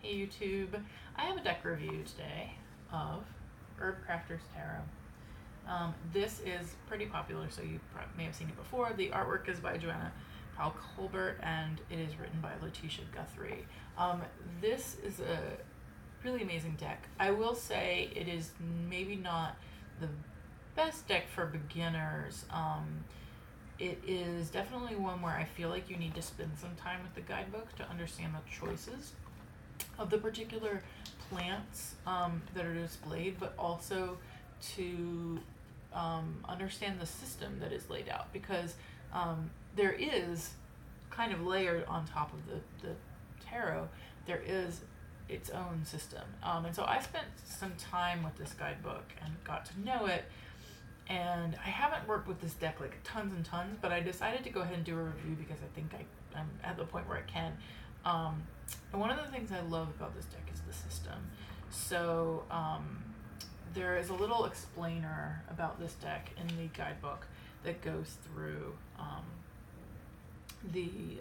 Hey YouTube, I have a deck review today of Herbcrafter's Tarot. This is pretty popular, so you may have seen it before. The artwork is by Joanna Powell Colbert and it is written by Letitia Guthrie. This is a really amazing deck. I will say it is maybe not the best deck for beginners. It is definitely one where I feel like you need to spend some time with the guidebook to understand the choices of the particular plants that are displayed, but also to understand the system that is laid out, because there is kind of layered on top of the tarot, there is its own system. And so I spent some time with this guidebook and got to know it. And I haven't worked with this deck like tons and tons, but I decided to go ahead and do a review because I think I'm at the point where I can. And one of the things I love about this deck is the system. So there is a little explainer about this deck in the guidebook that goes through the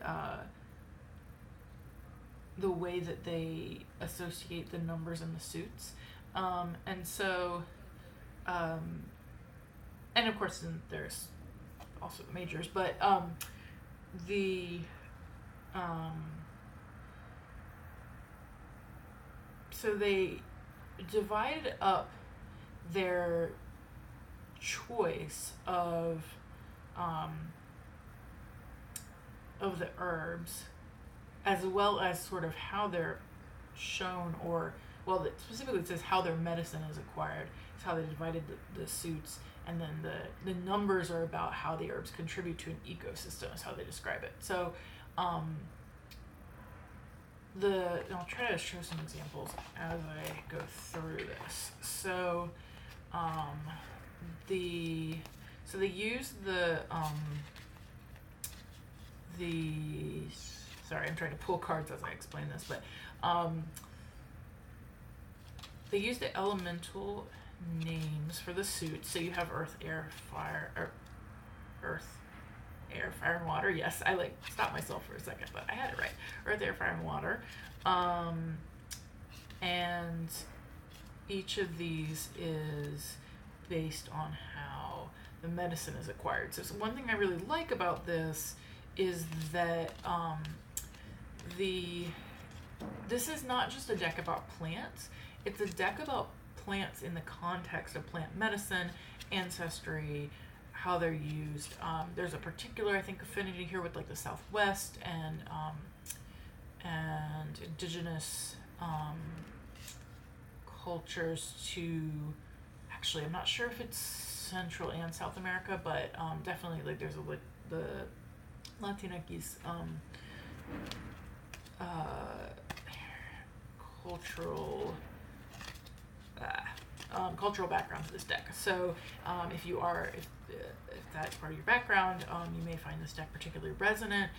way that they associate the numbers and the suits. And so, and of course there's also the majors, but so they divided up their choice of the herbs, as well as sort of how they're shown, or well, specifically it says how their medicine is acquired. It's how they divided the suits, and then the numbers are about how the herbs contribute to an ecosystem, is how they describe it. So I'll try to show some examples as I go through this. So they use sorry, I'm trying to pull cards as I explain this, but they use the elemental names for the suits. So you have earth, air, fire, or earth, air, fire, and water. Yes, I stopped myself for a second, but I had it right. Earth, air, fire, and water. And each of these is based on how the medicine is acquired. So one thing I really like about this is that this is not just a deck about plants. It's a deck about plants in the context of plant medicine, ancestry, how they're used. There's a particular, I think, affinity here with like the Southwest and indigenous cultures to, actually, I'm not sure if it's Central and South America, but definitely like there's the Latinx cultural background to this deck. So if that's part of your background, you may find this deck particularly resonant.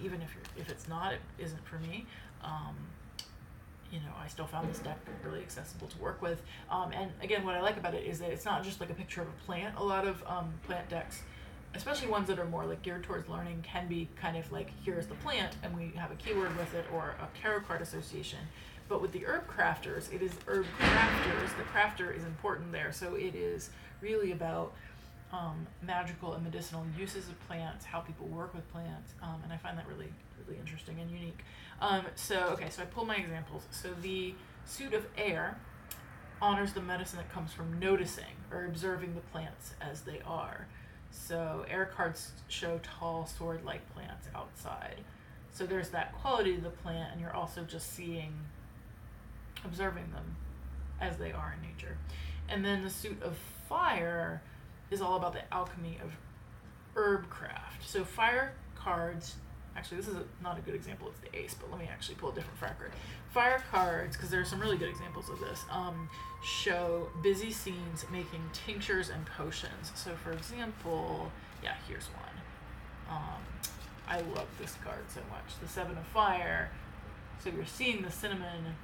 Even if it's not, it isn't for me. I still found this deck really accessible to work with. And again, what I like about it is that it's not just like a picture of a plant. A lot of plant decks, especially ones that are more like geared towards learning, can be kind of like, here's the plant and we have a keyword with it or a tarot card association. But with the Herbcrafters, it is Herbcrafters. The crafter is important there. So it is really about magical and medicinal uses of plants, how people work with plants, and I find that really, really interesting and unique. So I pull my examples. So the suit of air honors the medicine that comes from noticing or observing the plants as they are. So air cards show tall sword-like plants outside. So there's that quality to the plant, and you're also just observing them as they are in nature. And then the suit of fire is all about the alchemy of herbcraft. So fire cards, actually this is not a good example, it's the ace, but let me actually pull a different fire card. Fire cards, because there are some really good examples of this, show busy scenes making tinctures and potions. So for example, here's one. I love this card so much, the Seven of Fire. So you're seeing the cinnamon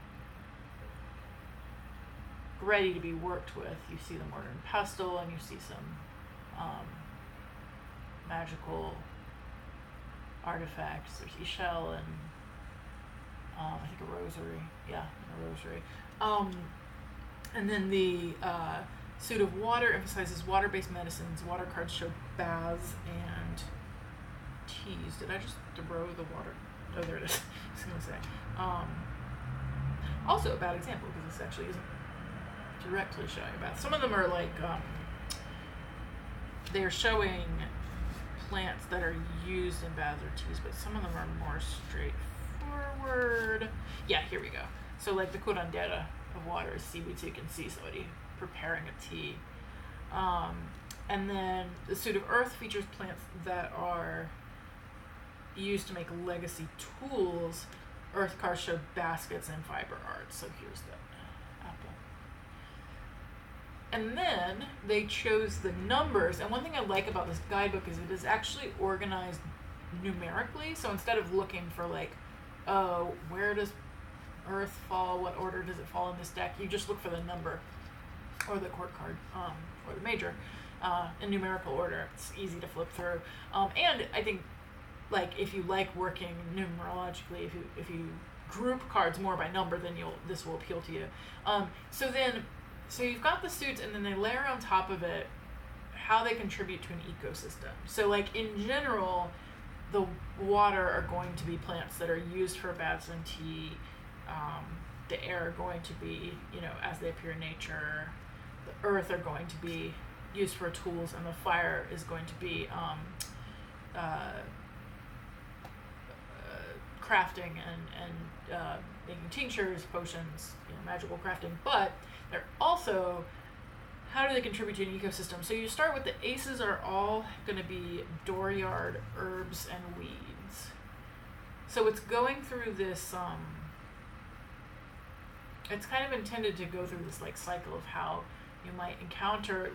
ready to be worked with. You see the mortar and pestle, and you see some magical artifacts. There's eashell and I think a rosary. Yeah, in a rosary. And then the suit of water emphasizes water-based medicines. Water cards show baths and teas. Did I just throw the water? Oh, there it is. I was going to say. Also a bad example because this actually isn't directly showing a bath. Some of them are like, they're showing plants that are used in baths or teas, but some of them are more straightforward. Yeah, here we go. So like the curandera of water is seaweed, so you can see somebody preparing a tea. And then the suit of earth features plants that are used to make legacy tools. Earth cards show baskets and fiber art. So here's the apple. And then they chose the numbers. And one thing I like about this guidebook is it is actually organized numerically. So instead of looking for like, oh, where does earth fall? What order does it fall in this deck? You just look for the number or the court card or the major in numerical order. It's easy to flip through. And I think like if you like working numerologically, if you group cards more by number, then this will appeal to you. So you've got the suits, and then they layer on top of it how they contribute to an ecosystem. So like in general, the water are going to be plants that are used for baths and tea. The air are going to be, as they appear in nature. The earth are going to be used for tools, and the fire is going to be crafting and making tinctures, potions, magical crafting. But they're also, how do they contribute to an ecosystem? So you start with the aces are all going to be dooryard herbs and weeds. So it's going through this, it's kind of intended to go through this like cycle of how you might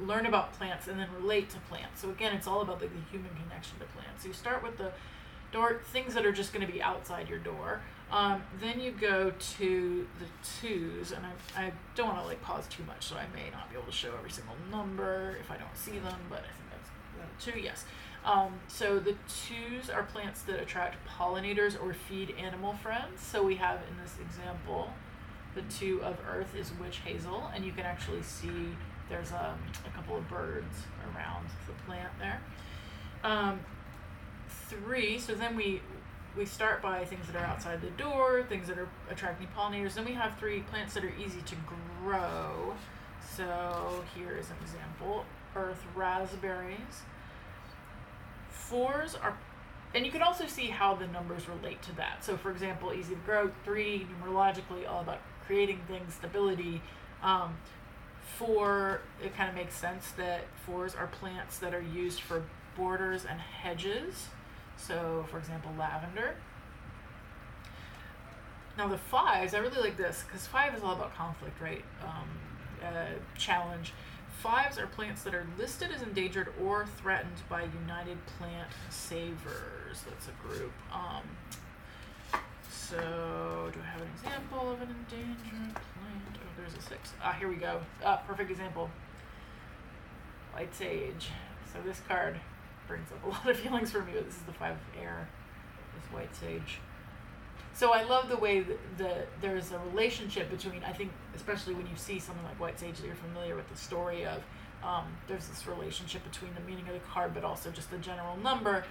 learn about plants and then relate to plants. So again, it's all about like the human connection to plants. So you start with the door, things that are just going to be outside your door. Then you go to the twos, and I don't want to like pause too much, so I may not be able to show every single number if I don't see them, but I think that's two, yes. So the twos are plants that attract pollinators or feed animal friends. So we have in this example, the two of earth is witch hazel, and you can actually see there's a couple of birds around the plant there. Three, so then we start by things that are outside the door, things that are attracting pollinators. Then we have three plants that are easy to grow. So here is an example, earth raspberries. Fours are, and you can also see how the numbers relate to that. So for example, easy to grow, 3 numerologically, all about creating things, stability. 4, it kind of makes sense that 4s are plants that are used for borders and hedges. So for example, lavender. Now the 5s, I really like this because 5 is all about conflict, right? Challenge. 5s are plants that are listed as endangered or threatened by United Plant Savers. That's a group. So do I have an example of an endangered plant? Oh, there's a 6. Here we go. Perfect example. White sage. So this card brings up a lot of feelings for me, but this is the 5 of air, this white sage. So I love the way that there's a relationship between, I think, especially when you see something like white sage, that you're familiar with the story of, there's this relationship between the meaning of the card, but also just the general number,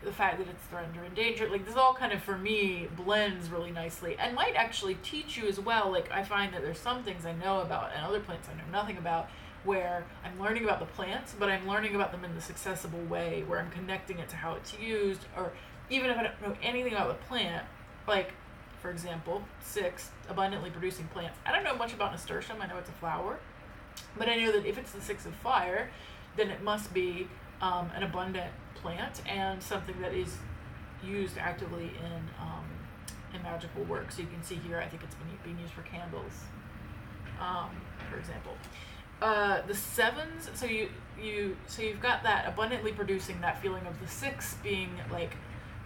the fact that it's threatened or endangered. Like this all kind of, for me, blends really nicely and might actually teach you as well. Like I find that there's some things I know about and other plants I know nothing about, where I'm learning about the plants, but I'm learning about them in this accessible way, where I'm connecting it to how it's used, or even if I don't know anything about the plant, like, for example, 6, abundantly producing plants. I don't know much about nasturtium, I know it's a flower, but I know that if it's the 6 of fire, then it must be an abundant plant and something that is used actively in magical work. So you can see here, I think it's being used for candles, for example. The 7s, so you've got that abundantly producing, that feeling of the 6 being like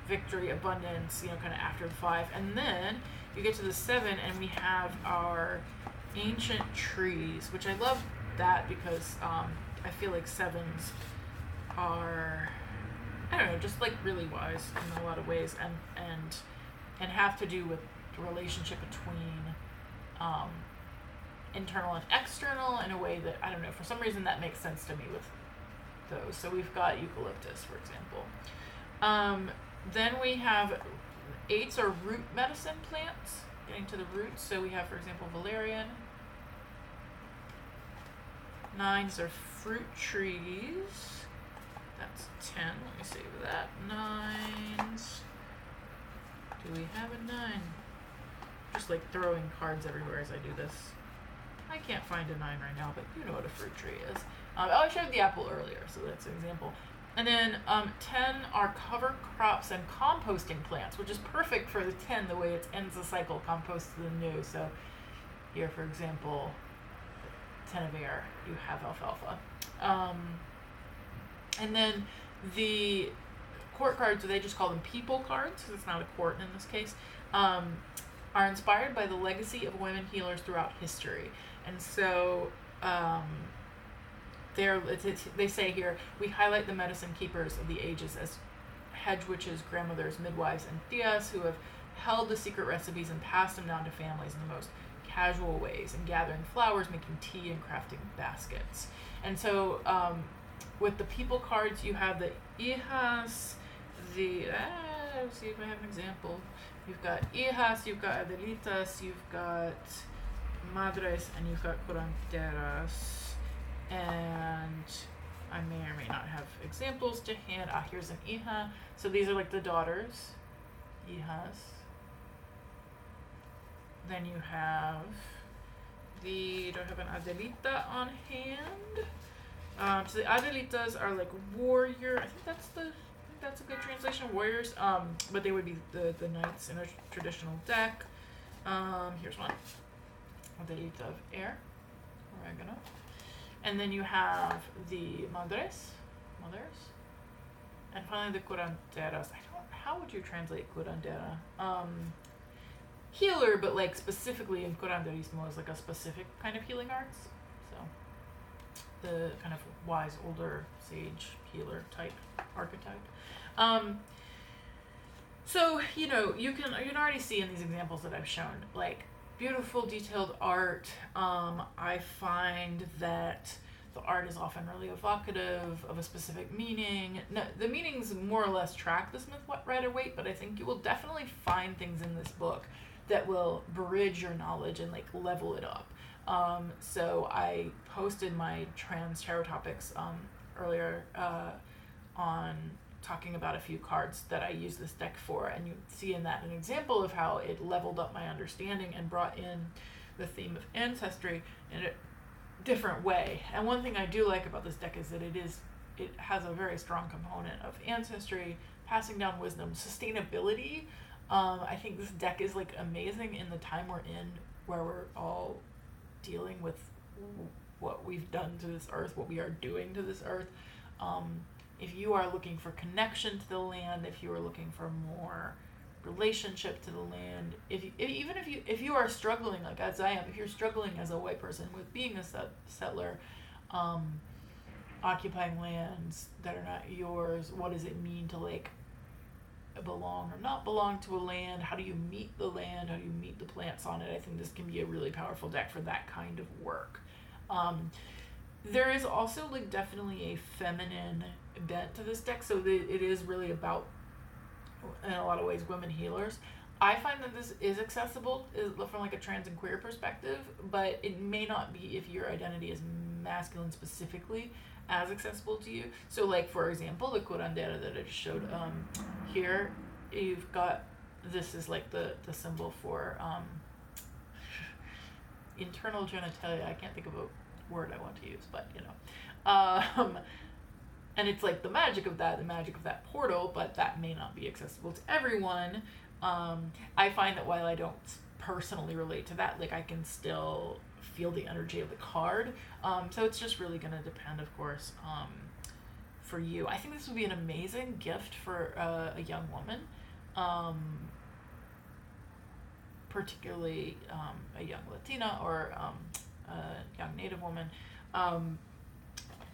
victory, abundance, kind of after the 5, and then you get to the 7 and we have our ancient trees, which I love that because I feel like 7s are, I don't know, just like really wise in a lot of ways, and have to do with relationship between internal and external in a way that, I don't know, for some reason that makes sense to me with those. So we've got eucalyptus, for example. Then we have 8s are root medicine plants, getting to the roots. So we have, for example, valerian. 9s are fruit trees. That's 10. Let me save that. 9s. Do we have a 9? Just like throwing cards everywhere as I do this. I can't find a 9 right now, but you know what a fruit tree is. I showed the apple earlier, so that's an example. And then 10 are cover crops and composting plants, which is perfect for the 10, the way it ends the cycle, compost to the new. So here, for example, 10 of air, you have alfalfa. And then the court cards, they just call them people cards, because it's not a court in this case, are inspired by the legacy of women healers throughout history. And so they say here, we highlight the medicine keepers of the ages as hedge witches, grandmothers, midwives, and tias who have held the secret recipes and passed them down to families in the most casual ways, and gathering flowers, making tea, and crafting baskets. And so with the people cards, you have the hijas, let's see if I have an example. You've got hijas, you've got adelitas, you've got madres, and you've got curanderas. And I may or may not have examples to hand. Here's an hija. So these are like the daughters, hijas. Then you have do I have an adelita on hand? So the adelitas are like warrior. I think that's a good translation, warriors. But they would be the knights in a traditional deck. Here's one. Adelita of air, oregano. And then you have the mothers. And finally the curanderas. How would you translate curandera? Healer, but like specifically in curanderismo is like a specific kind of healing arts. So the kind of wise, older, sage, healer type archetype. So, you know, you can already see in these examples that I've shown, like, beautiful detailed art. I find that the art is often really evocative of a specific meaning. No, the meanings more or less track the Smith Rider-Waite, but I think you will definitely find things in this book that will bridge your knowledge and like level it up. So I posted my trans tarot topics earlier on talking about a few cards that I use this deck for, and you see in that an example of how it leveled up my understanding and brought in the theme of ancestry in a different way. And one thing I do like about this deck is that it has a very strong component of ancestry, passing down wisdom, sustainability. I think this deck is like amazing in the time we're in, where we're all dealing with what we've done to this earth, what we are doing to this earth. If you are looking for connection to the land, if you are looking for more relationship to the land, if you are struggling, like as I am, if you're struggling as a white person with being a settler, occupying lands that are not yours, what does it mean to like belong or not belong to a land? How do you meet the land? How do you meet the plants on it? I think this can be a really powerful deck for that kind of work. There is also like definitely a feminine bent to this deck, so it is really about, in a lot of ways, women healers. I find that this is accessible from like a trans and queer perspective, but it may not be if your identity is masculine specifically as accessible to you. So like, for example, the curandera that I just showed here, you've got, this is like the symbol for internal genitalia. I can't think of a word I want to use, but you know. And it's like the magic of that portal, but that may not be accessible to everyone. I find that while I don't personally relate to that, like I can still feel the energy of the card. So it's just really going to depend, of course, for you. I think this would be an amazing gift for a young woman, particularly a young Latina or a young Native woman.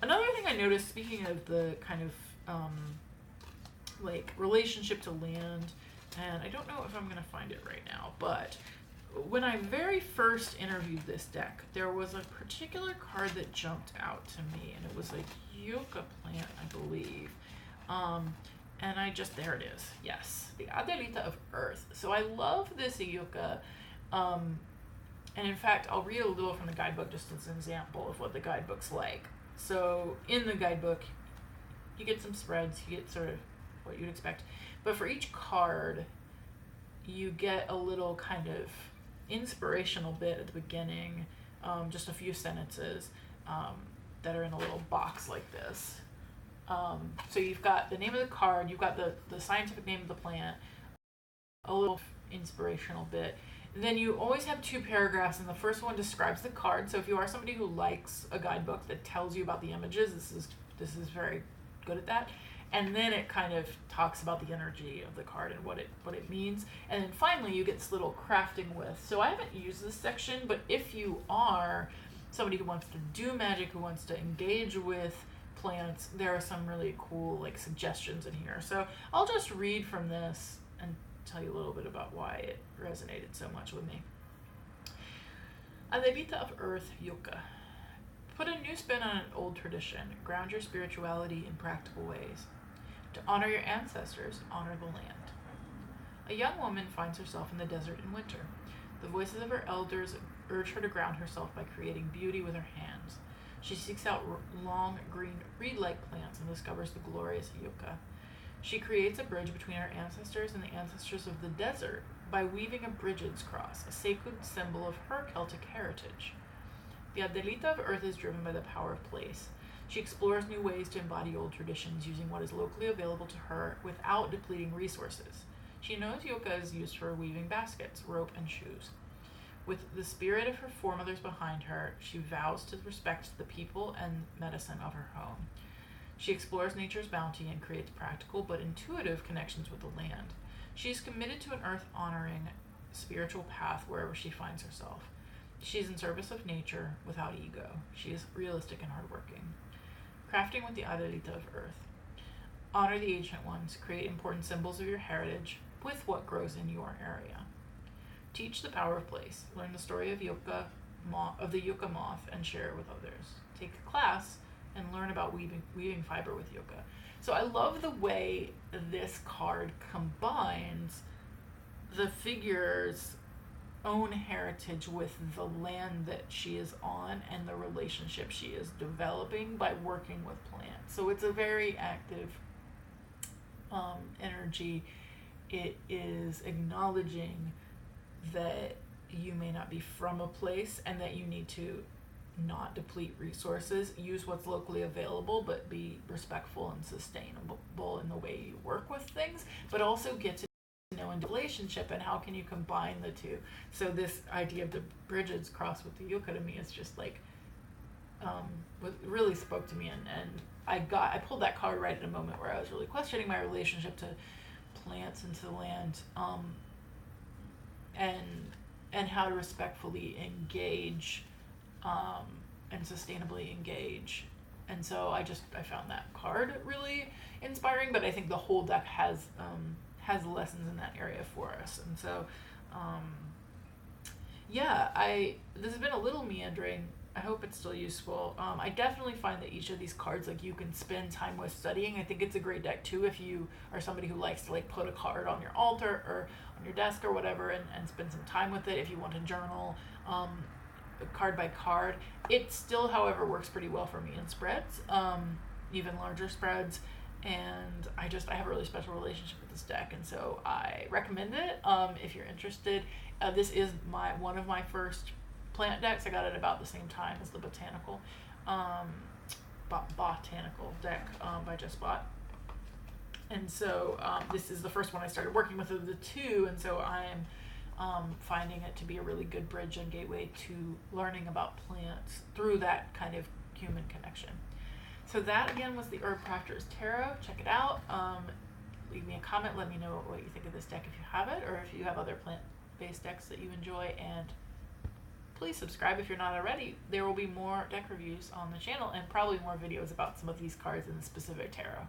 Another thing I noticed, speaking of the kind of like relationship to land and I don't know if I'm going to find it right now, but when I very first interviewed this deck, there was a particular card that jumped out to me, and it was a yucca plant, I believe. And there it is, yes, the Adelita of Earth. So I love this yucca, and in fact, I'll read a little from the guidebook just as an example of what the guidebook's like. So in the guidebook, you get some spreads, you get sort of what you'd expect, but for each card, you get a little kind of inspirational bit at the beginning, just a few sentences that are in a little box like this. So you've got the name of the card, you've got the scientific name of the plant, a little inspirational bit. Then you always have 2 paragraphs, and the first one describes the card. So if you are somebody who likes a guidebook that tells you about the images, this is very good at that. And then it kind of talks about the energy of the card and what it means. And then finally you get this little crafting with. So I haven't used this section, but if you are somebody who wants to do magic, who wants to engage with plants, there are some really cool like suggestions in here. So I'll just read from this and tell you a little bit about why it resonated so much with me. Adelita of Earth, Yucca. Put a new spin on an old tradition. Ground your spirituality in practical ways. To honor your ancestors, honor the land. A young woman finds herself in the desert in winter. The voices of her elders urge her to ground herself by creating beauty with her hands. She seeks out long, green, reed-like plants and discovers the glorious yucca. She creates a bridge between her ancestors and the ancestors of the desert by weaving a Bridget's cross, a sacred symbol of her Celtic heritage. The Adelita of Earth is driven by the power of place. She explores new ways to embody old traditions using what is locally available to her without depleting resources. She knows yucca is used for weaving baskets, rope, and shoes. With the spirit of her foremothers behind her, she vows to respect the people and medicine of her home. She explores nature's bounty and creates practical but intuitive connections with the land. She is committed to an earth-honoring spiritual path wherever she finds herself. She is in service of nature without ego. She is realistic and hardworking. Crafting with the Adelita of Earth. Honor the ancient ones. Create important symbols of your heritage with what grows in your area. Teach the power of place. Learn the story of the yucca moth and share it with others. Take a class and learn about weaving fiber with yucca. So I love the way this card combines the figure's own heritage with the land that she is on and the relationship she is developing by working with plants. So it's a very active energy. It is acknowledging that you may not be from a place and that you need to not deplete resources, use what's locally available, but be respectful and sustainable in the way you work with things, but also get to know in relationship and how can you combine the two. So this idea of the Bridget's cross with the yucca to me is just like what really spoke to me, and I pulled that card right at a moment where I was really questioning my relationship to plants and to the land, and how to respectfully engage and sustainably engage. And so I found that card really inspiring, but I think the whole deck has lessons in that area for us. And so this has been a little meandering. I hope it's still useful. I definitely find that each of these cards, like, you can spend time with studying. I think it's a great deck too if you are somebody who likes to like put a card on your altar or on your desk or whatever and spend some time with it. If you want to journal card by card, it still, however, works pretty well for me in spreads, even larger spreads. And I have a really special relationship with this deck, and so I recommend it if you're interested. This is one of my first plant decks. I got it about the same time as the botanical deck I just bought. And so this is the first one I started working with of the two, and so I'm finding it to be a really good bridge and gateway to learning about plants through that kind of human connection. So that again was the Herbcrafter's Tarot. Check it out. Leave me a comment. Let me know what you think of this deck if you have it, or if you have other plant-based decks that you enjoy. And please subscribe if you're not already. There will be more deck reviews on the channel and probably more videos about some of these cards in the specific tarot.